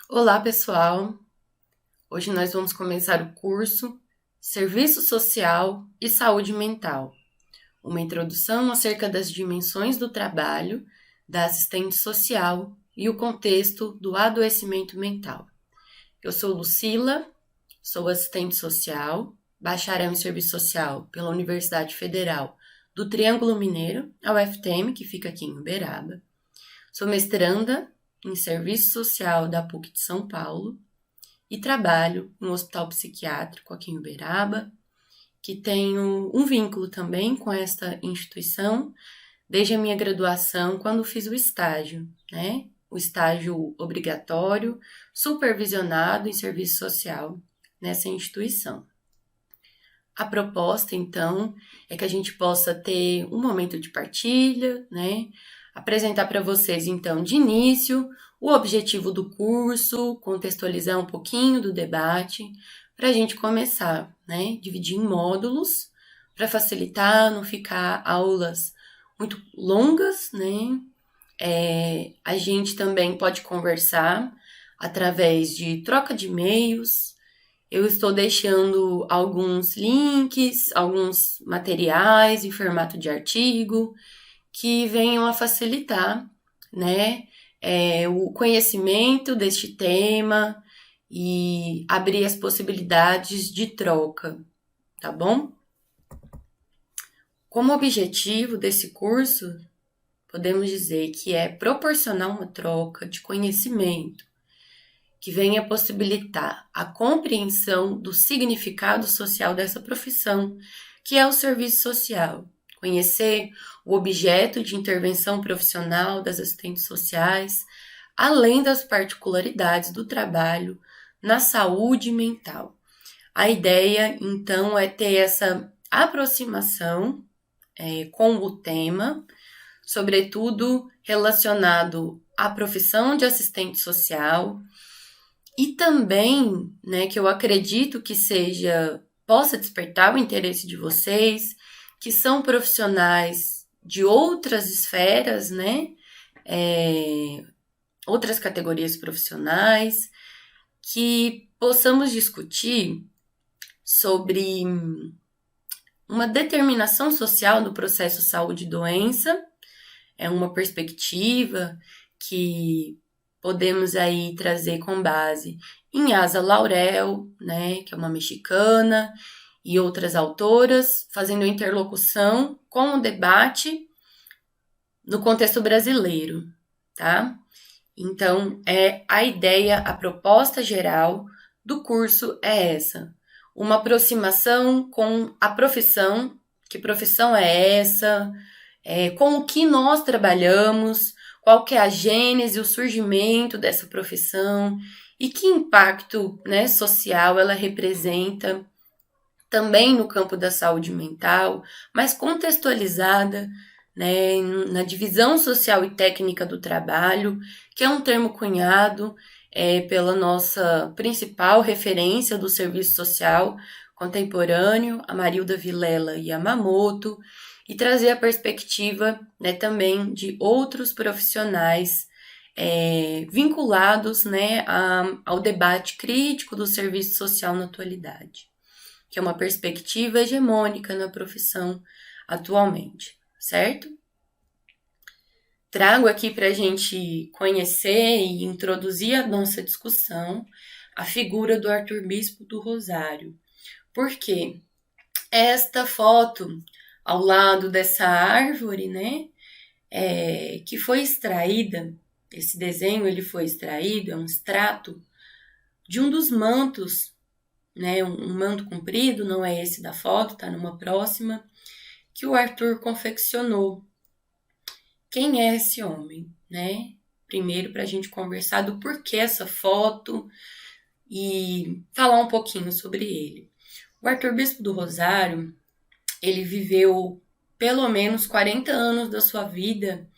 Olá, pessoal! Hoje nós vamos começar o curso Serviço Social e Saúde Mental, uma introdução acerca das dimensões do trabalho da assistente social e o contexto do adoecimento mental. Eu sou Lucila, sou assistente social, bacharel em Serviço Social pela Universidade Federal do Triângulo Mineiro, a UFTM, que fica aqui em Uberaba. Sou mestranda em Serviço Social da PUC de São Paulo e trabalho em um hospital psiquiátrico aqui em Uberaba, que tenho um vínculo também com esta instituição desde a minha graduação, quando fiz o estágio, né? O estágio obrigatório, supervisionado em serviço social nessa instituição. A proposta, então, é que a gente possa ter um momento de partilha, né? Apresentar para vocês, então, de início, o objetivo do curso, contextualizar um pouquinho do debate, para a gente começar, né? Dividir em módulos, para facilitar, não ficar aulas muito longas, né? A gente também pode conversar através de troca de e-mails. Eu estou deixando alguns links, alguns materiais em formato de artigo que venham a facilitar, né, o conhecimento deste tema e abrir as possibilidades de troca, tá bom? Como objetivo desse curso, podemos dizer que é proporcionar uma troca de conhecimento que venha possibilitar a compreensão do significado social dessa profissão, que é o serviço social. Conhecer o objeto de intervenção profissional das assistentes sociais, além das particularidades do trabalho na saúde mental. A ideia, então, é ter essa aproximação com o tema, sobretudo relacionado à profissão de assistente social, e também, né, que eu acredito que possa despertar o interesse de vocês, que são profissionais de outras esferas, né, outras categorias profissionais, que possamos discutir sobre uma determinação social do processo saúde e doença, é uma perspectiva que podemos aí trazer com base em Asa Laurel, né, que é uma mexicana, e outras autoras, fazendo interlocução com o debate no contexto brasileiro, tá? Então, a ideia, a proposta geral do curso é essa, uma aproximação com a profissão, que profissão é essa, com o que nós trabalhamos, qual que é a gênese, o surgimento dessa profissão e que impacto, né, social ela representa também no campo da saúde mental, mas contextualizada, né, na divisão social e técnica do trabalho, que é um termo cunhado pela nossa principal referência do serviço social contemporâneo, a Marilda Vilela Yamamoto, e trazer a perspectiva, né, também de outros profissionais vinculados, né, ao debate crítico do serviço social na atualidade, que é uma perspectiva hegemônica na profissão atualmente, certo? Trago aqui para a gente conhecer e introduzir a nossa discussão a figura do Arthur Bispo do Rosário. Por quê? Esta foto ao lado dessa árvore, né, que foi extraída, esse desenho ele foi extraído, é um extrato de um dos mantos, né, um manto comprido, não é esse da foto, tá numa próxima, que o Arthur confeccionou. Quem é esse homem, né? Primeiro, para a gente conversar do porquê essa foto e falar um pouquinho sobre ele. O Arthur Bispo do Rosário, ele viveu pelo menos 40 anos da sua vida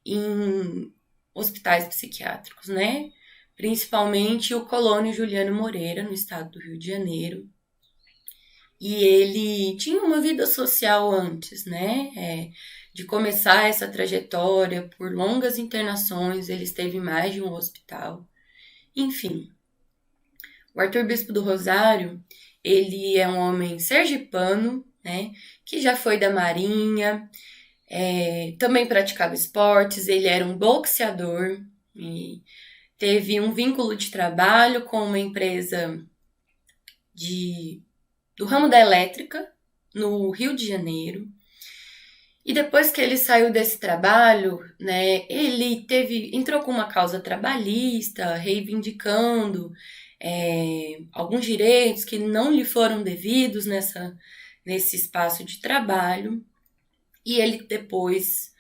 em hospitais psiquiátricos, né? Principalmente o Colônia Juliano Moreira, no estado do Rio de Janeiro. E ele tinha uma vida social antes, né? De começar essa trajetória por longas internações, ele esteve em mais de um hospital. Enfim, o Arthur Bispo do Rosário, ele é um homem sergipano, né, que já foi da Marinha, também praticava esportes, ele era um boxeador e teve um vínculo de trabalho com uma empresa do ramo da elétrica, no Rio de Janeiro. E depois que ele saiu desse trabalho, né, ele entrou com uma causa trabalhista, reivindicando alguns direitos que não lhe foram devidos nesse espaço de trabalho. E ele depois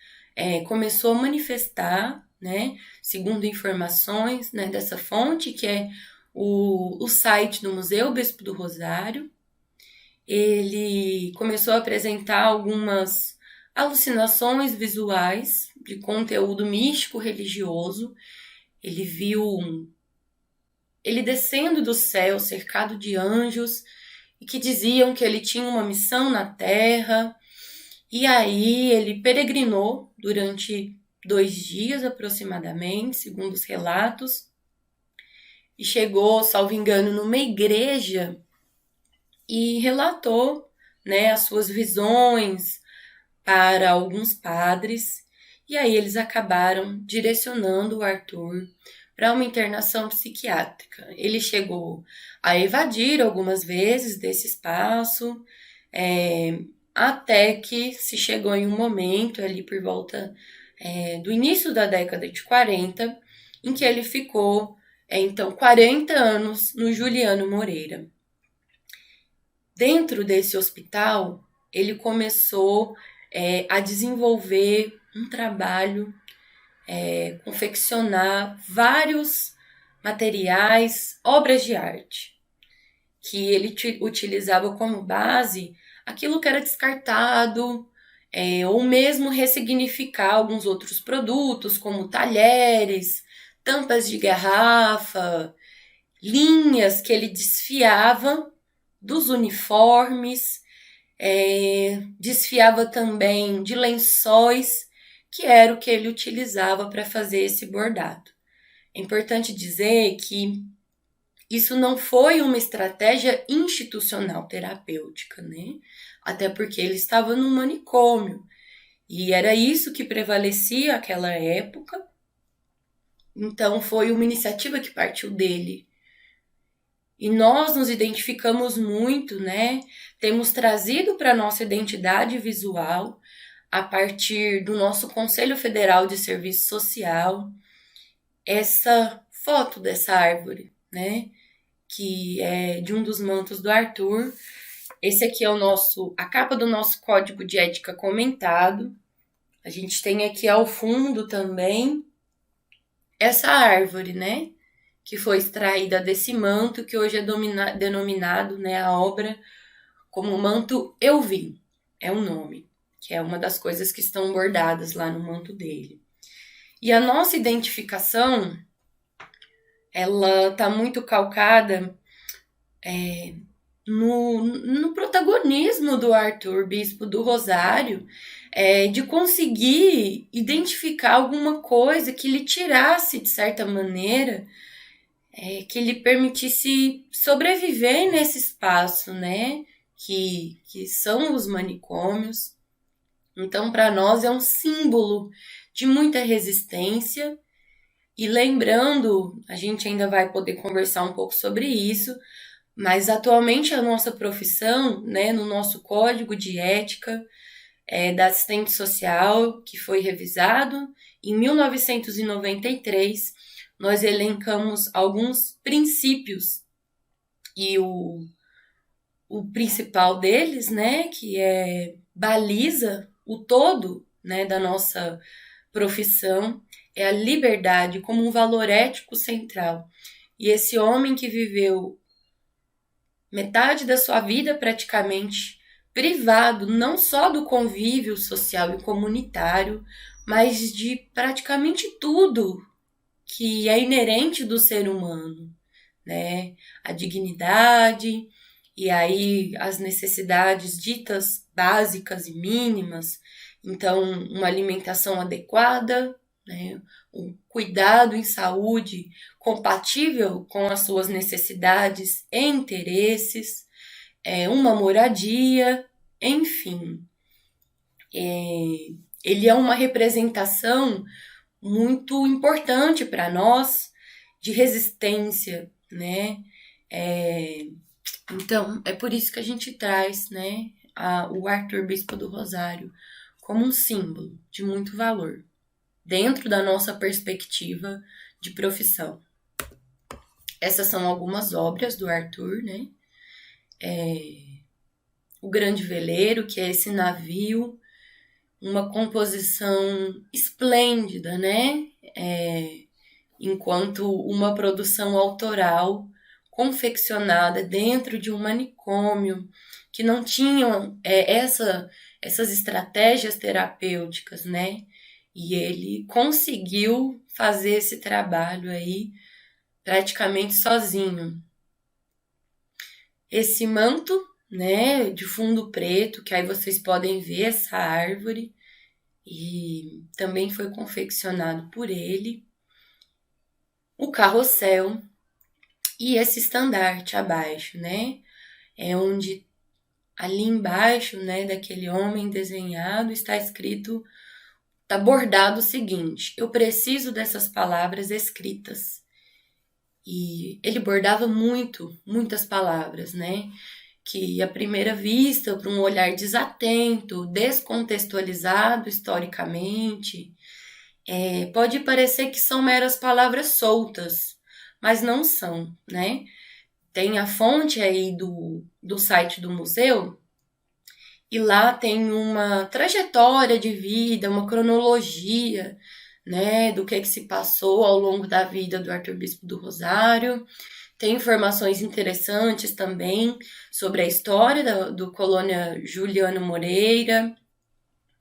começou a manifestar, né, segundo informações, né, dessa fonte, que é o site do Museu Bispo do Rosário. Ele começou a apresentar algumas alucinações visuais de conteúdo místico religioso. Ele viu ele descendo do céu, cercado de anjos, e que diziam que ele tinha uma missão na Terra. E aí ele peregrinou durante 2 dias aproximadamente, segundo os relatos, e chegou, salvo engano, numa igreja e relatou, né, as suas visões para alguns padres, e aí eles acabaram direcionando o Arthur para uma internação psiquiátrica. Ele chegou a evadir algumas vezes desse espaço, até que se chegou em um momento ali por volta do início da década de 40, em que ele ficou, então, 40 anos no Juliano Moreira. Dentro desse hospital, ele começou a desenvolver um trabalho, confeccionar vários materiais, obras de arte, que ele utilizava como base aquilo que era descartado, ou mesmo ressignificar alguns outros produtos, como talheres, tampas de garrafa, linhas que ele desfiava dos uniformes, desfiava também de lençóis, que era o que ele utilizava para fazer esse bordado. É importante dizer que isso não foi uma estratégia institucional terapêutica, né? Até porque ele estava num manicômio. E era isso que prevalecia naquela época. Então foi uma iniciativa que partiu dele. E nós nos identificamos muito, né? Temos trazido para a nossa identidade visual, a partir do nosso Conselho Federal de Serviço Social, essa foto dessa árvore, né? Que é de um dos mantos do Arthur. Esse aqui é a capa do nosso código de ética comentado. A gente tem aqui ao fundo também essa árvore, né? Que foi extraída desse manto, que hoje é denominado, né, a obra como manto Elvim, é o nome, que é uma das coisas que estão bordadas lá no manto dele. E a nossa identificação, ela está muito calcada no protagonismo do Arthur Bispo do Rosário, de conseguir identificar alguma coisa que lhe tirasse, de certa maneira, que lhe permitisse sobreviver nesse espaço, né? Que são os manicômios. Então, para nós é um símbolo de muita resistência. E lembrando, a gente ainda vai poder conversar um pouco sobre isso, mas atualmente a nossa profissão, né, no nosso código de ética da assistente social, que foi revisado em 1993, nós elencamos alguns princípios, e o principal deles, né, que baliza o todo, né, da nossa profissão, é a liberdade como um valor ético central. E esse homem que viveu metade da sua vida praticamente privado não só do convívio social e comunitário, mas de praticamente tudo que é inerente do ser humano, né? A dignidade e aí as necessidades ditas básicas e mínimas. Então, uma alimentação adequada, né? o cuidado em saúde compatível com as suas necessidades e interesses, uma moradia, enfim. Ele é uma representação muito importante para nós de resistência, né? Então, é por isso que a gente traz, né, o Arthur Bispo do Rosário como um símbolo de muito valor dentro da nossa perspectiva de profissão. Essas são algumas obras do Arthur, né? O Grande Veleiro, que é esse navio, uma composição esplêndida, né? Enquanto uma produção autoral confeccionada dentro de um manicômio que não tinham essas estratégias terapêuticas, né? E ele conseguiu fazer esse trabalho aí praticamente sozinho. Esse manto, né, de fundo preto, que aí vocês podem ver essa árvore, e também foi confeccionado por ele. O carrossel e esse estandarte abaixo, né? É onde ali embaixo, né, daquele homem desenhado está escrito, está bordado o seguinte: eu preciso dessas palavras escritas. E ele bordava muitas palavras, né? Que à primeira vista, para um olhar desatento, descontextualizado historicamente, pode parecer que são meras palavras soltas, mas não são, né? Tem a fonte aí do site do museu, e lá tem uma trajetória de vida, uma cronologia, né, do que se passou ao longo da vida do Arthur Bispo do Rosário. Tem informações interessantes também sobre a história do Colônia Juliano Moreira,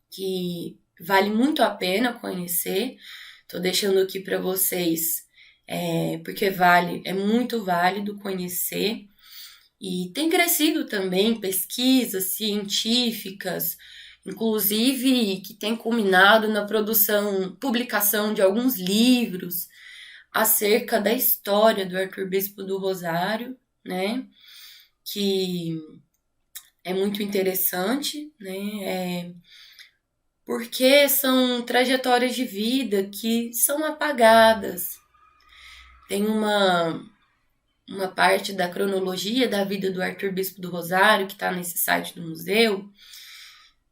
que vale muito a pena conhecer. Estou deixando aqui para vocês, porque é muito válido conhecer. E tem crescido também pesquisas científicas, inclusive que tem culminado na publicação de alguns livros acerca da história do Arthur Bispo do Rosário, né? Que é muito interessante, né? Porque são trajetórias de vida que são apagadas. Tem uma parte da cronologia da vida do Arthur Bispo do Rosário, que está nesse site do museu,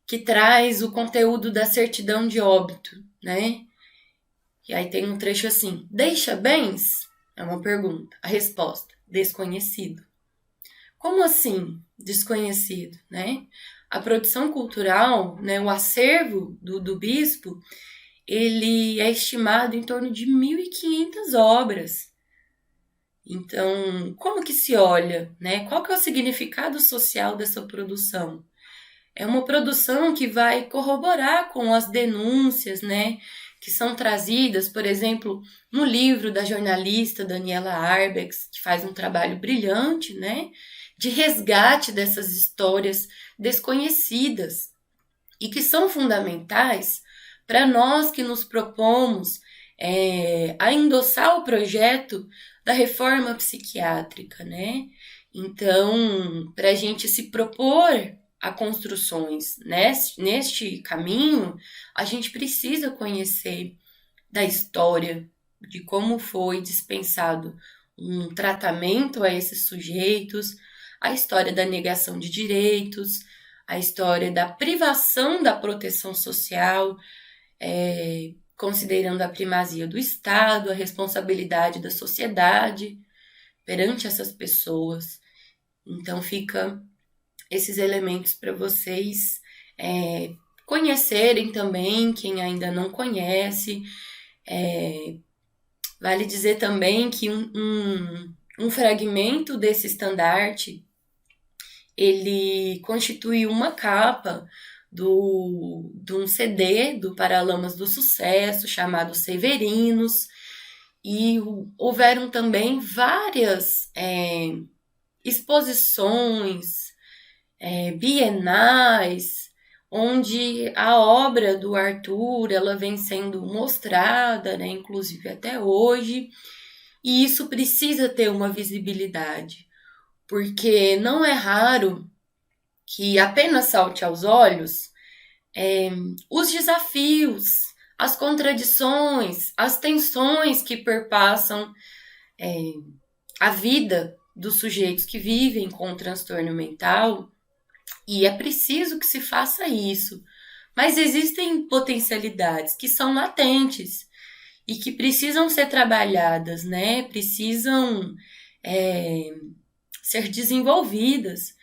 que traz o conteúdo da certidão de óbito, né? E aí tem um trecho assim: deixa bens? É uma pergunta. A resposta: desconhecido. Como assim desconhecido, né? A produção cultural, né, o acervo do bispo, ele é estimado em torno de 1.500 obras. Então, como que se olha, né? Qual que é o significado social dessa produção? É uma produção que vai corroborar com as denúncias, né, que são trazidas, por exemplo, no livro da jornalista Daniela Arbex, que faz um trabalho brilhante, né, de resgate dessas histórias desconhecidas e que são fundamentais para nós que nos propomos a endossar o projeto da reforma psiquiátrica, né? Então, para a gente se propor a construções neste caminho, a gente precisa conhecer da história, de como foi dispensado um tratamento a esses sujeitos, a história da negação de direitos, a história da privação da proteção social, considerando a primazia do Estado, a responsabilidade da sociedade perante essas pessoas. Então, fica esses elementos para vocês conhecerem também, quem ainda não conhece. Vale dizer também que um fragmento desse estandarte, ele constitui uma capa de um CD do Paralamas do Sucesso, chamado Severinos, e houveram também várias exposições bienais, onde a obra do Arthur, ela vem sendo mostrada, né, inclusive até hoje, e isso precisa ter uma visibilidade, porque não é raro que apenas salte aos olhos os desafios, as contradições, as tensões que perpassam a vida dos sujeitos que vivem com o transtorno mental, e é preciso que se faça isso. Mas existem potencialidades que são latentes e que precisam ser trabalhadas, né? Precisam ser desenvolvidas.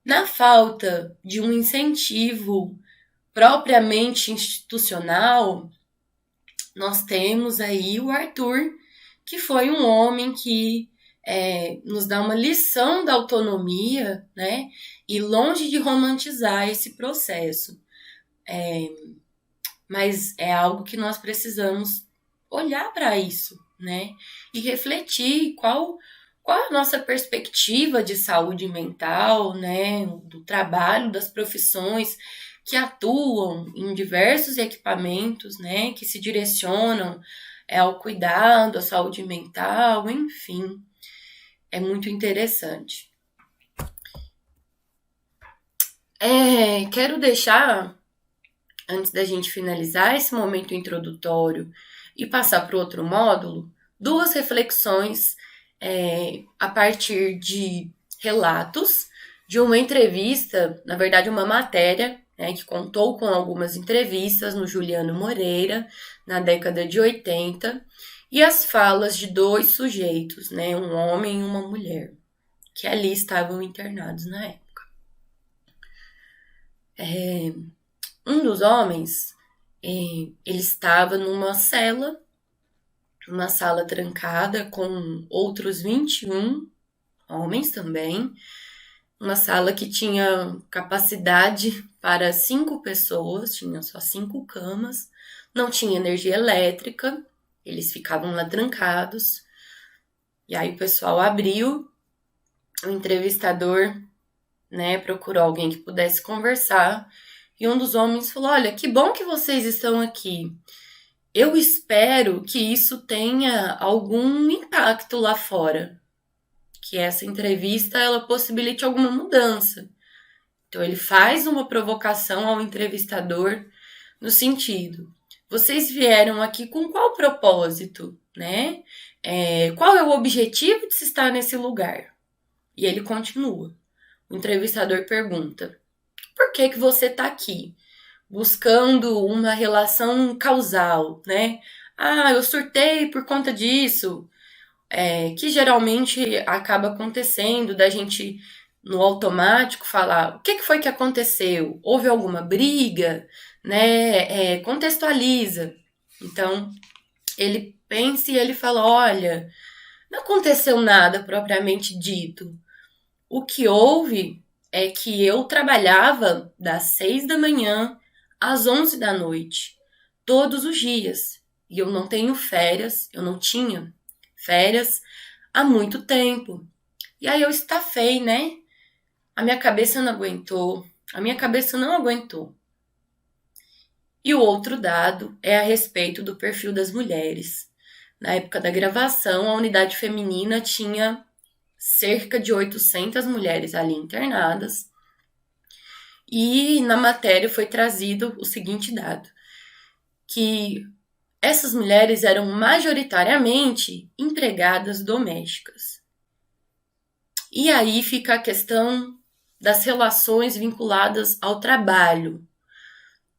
Na falta de um incentivo propriamente institucional, nós temos aí o Arthur, que foi um homem que nos dá uma lição da autonomia, né? E longe de romantizar esse processo. Mas é algo que nós precisamos olhar para isso, né? E refletir qual é a nossa perspectiva de saúde mental, né? Do trabalho, das profissões que atuam em diversos equipamentos, né? Que se direcionam ao cuidado, à saúde mental, enfim. É muito interessante. Quero deixar, antes da gente finalizar esse momento introdutório e passar para o outro módulo, duas reflexões a partir de relatos de uma entrevista, na verdade uma matéria, né, que contou com algumas entrevistas no Juliano Moreira, na década de 80, e as falas de dois sujeitos, né, um homem e uma mulher, que ali estavam internados na época. Um dos homens, ele estava numa cela, uma sala trancada com outros 21 homens também, uma sala que tinha capacidade para 5 pessoas, tinha só 5 camas, não tinha energia elétrica, eles ficavam lá trancados. E aí o pessoal abriu, o entrevistador, né, procurou alguém que pudesse conversar, e um dos homens falou: olha, que bom que vocês estão aqui. Eu espero que isso tenha algum impacto lá fora, que essa entrevista ela possibilite alguma mudança. Então ele faz uma provocação ao entrevistador no sentido: vocês vieram aqui com qual propósito, né? Qual é o objetivo de se estar nesse lugar? E ele continua. O entrevistador pergunta: por que você está aqui? Buscando uma relação causal, né? Eu surtei por conta disso. Que geralmente acaba acontecendo da gente, no automático, falar: o que foi que aconteceu? Houve alguma briga? Né? Contextualiza. Então, ele pensa e ele fala: olha, não aconteceu nada propriamente dito. O que houve é que eu trabalhava das 6 da manhã às 11 da noite, todos os dias. E eu não tenho férias, eu não tinha férias há muito tempo. E aí eu estafei, né? A minha cabeça não aguentou. E o outro dado é a respeito do perfil das mulheres. Na época da gravação, a unidade feminina tinha cerca de 800 mulheres ali internadas. E na matéria foi trazido o seguinte dado, que essas mulheres eram majoritariamente empregadas domésticas. E aí fica a questão das relações vinculadas ao trabalho.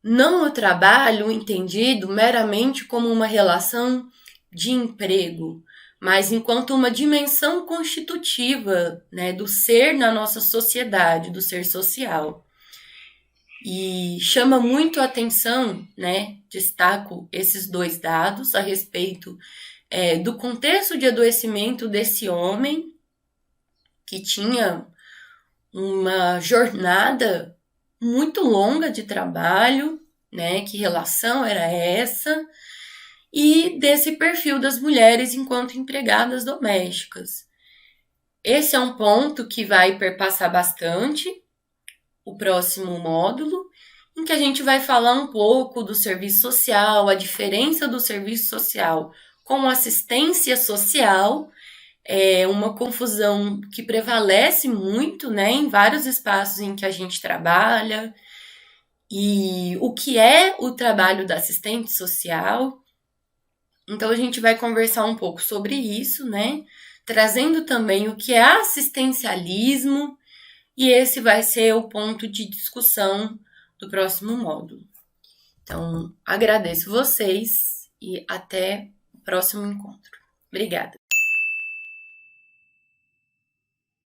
Não o trabalho entendido meramente como uma relação de emprego, mas enquanto uma dimensão constitutiva, né, do ser na nossa sociedade, do ser social. E chama muito a atenção, né, destaco esses dois dados a respeito do contexto de adoecimento desse homem, que tinha uma jornada muito longa de trabalho, né, que relação era essa, e desse perfil das mulheres enquanto empregadas domésticas. Esse é um ponto que vai perpassar bastante o próximo módulo em que a gente vai falar um pouco do serviço social, a diferença do serviço social com assistência social. É uma confusão que prevalece muito, né, em vários espaços em que a gente trabalha, e o que é o trabalho da assistente social. Então a gente vai conversar um pouco sobre isso, né, trazendo também o que é assistencialismo, e esse vai ser o ponto de discussão do próximo módulo. Então, agradeço vocês e até o próximo encontro. Obrigada.